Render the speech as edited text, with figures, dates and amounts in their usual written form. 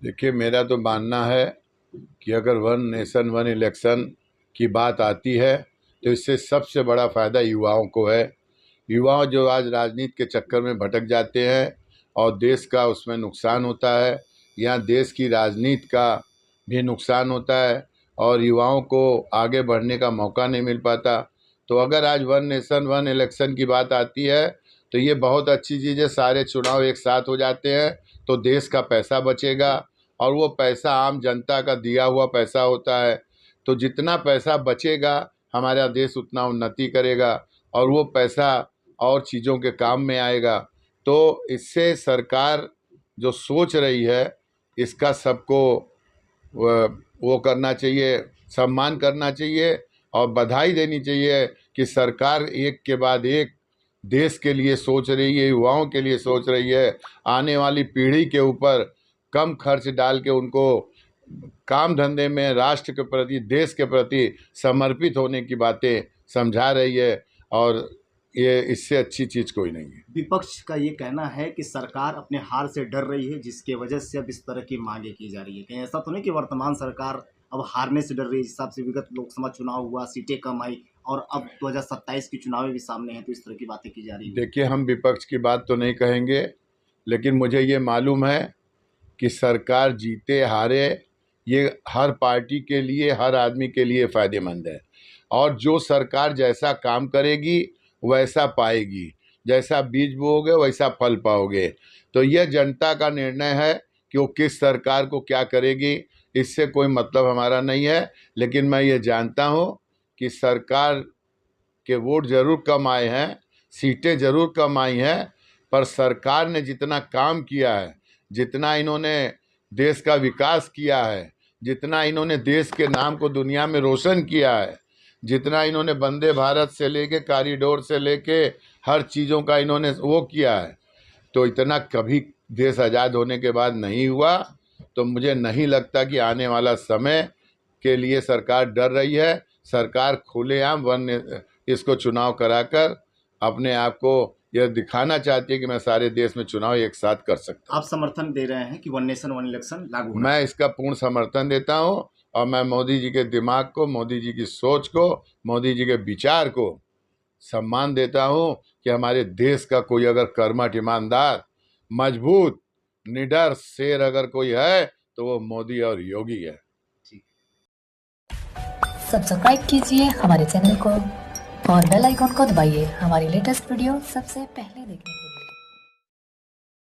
देखिए, मेरा तो मानना है कि अगर वन नेशन वन इलेक्शन की बात आती है तो इससे सबसे बड़ा फ़ायदा युवाओं को है। युवा जो आज राजनीति के चक्कर में भटक जाते हैं और देश का उसमें नुकसान होता है, या देश की राजनीति का भी नुकसान होता है और युवाओं को आगे बढ़ने का मौका नहीं मिल पाता। तो अगर आज वन नेशन वन इलेक्शन की बात आती है तो ये बहुत अच्छी चीज़ है। सारे चुनाव एक साथ हो जाते हैं तो देश का पैसा बचेगा और वो पैसा आम जनता का दिया हुआ पैसा होता है। तो जितना पैसा बचेगा हमारा देश उतना उन्नति करेगा और वो पैसा और चीज़ों के काम में आएगा। तो इससे सरकार जो सोच रही है इसका सबको वो करना चाहिए, सम्मान करना चाहिए और बधाई देनी चाहिए कि सरकार एक के बाद एक देश के लिए सोच रही है, युवाओं के लिए सोच रही है। आने वाली पीढ़ी के ऊपर कम खर्च डाल के उनको काम धंधे में राष्ट्र के प्रति, देश के प्रति समर्पित होने की बातें समझा रही है और ये इससे अच्छी चीज़ कोई नहीं है। विपक्ष का ये कहना है कि सरकार अपने हार से डर रही है, जिसके वजह से अब इस तरह की मांगे की जा रही है। कहीं ऐसा तो नहीं कि वर्तमान सरकार अब हारने से डर रही है? जिस हिसाब से विगत लोकसभा चुनाव हुआ, सीटें कम आई और अब 2027 की चुनाव भी सामने है, तो इस तरह की बातें की जा रही है। देखिए, हम विपक्ष की बात तो नहीं कहेंगे, लेकिन मुझे ये मालूम है कि सरकार जीते हारे ये हर पार्टी के लिए, हर आदमी के लिए फ़ायदेमंद है। और जो सरकार जैसा काम करेगी वैसा पाएगी, जैसा बीज बोओगे वैसा फल पाओगे। तो यह जनता का निर्णय है कि वो किस सरकार को क्या करेगी, इससे कोई मतलब हमारा नहीं है। लेकिन मैं ये जानता हूँ कि सरकार के वोट ज़रूर कम आए हैं, सीटें ज़रूर कम आई हैं, पर सरकार ने जितना काम किया है, जितना इन्होंने देश का विकास किया है, जितना इन्होंने देश के नाम को दुनिया में रोशन किया है, जितना इन्होंने वंदे भारत से लेके कॉरिडोर से लेके हर चीज़ों का इन्होंने वो किया है, तो इतना कभी देश आज़ाद होने के बाद नहीं हुआ। तो मुझे नहीं लगता कि आने वाला समय के लिए सरकार डर रही है। सरकार खुलेआम इसको चुनाव कराकर अपने आप को यह दिखाना चाहती है कि मैं सारे देश में चुनाव एक साथ कर सकता हूँ। आप समर्थन दे रहे हैं कि वन नेशन वन इलेक्शन लागू होना मैं इसका पूर्ण समर्थन देता हूँ और मैं मोदी जी के दिमाग को, मोदी जी की सोच को, मोदी जी के विचार को सम्मान देता हूँ कि हमारे देश का कोई अगर कर्मठ, ईमानदार, मजबूत, निडर शेर अगर कोई है तो वो मोदी और योगी है। सब्सक्राइब कीजिए हमारे चैनल को और बेल आइकॉन को दबाइए हमारी लेटेस्ट वीडियो सबसे पहले देखने के लिए।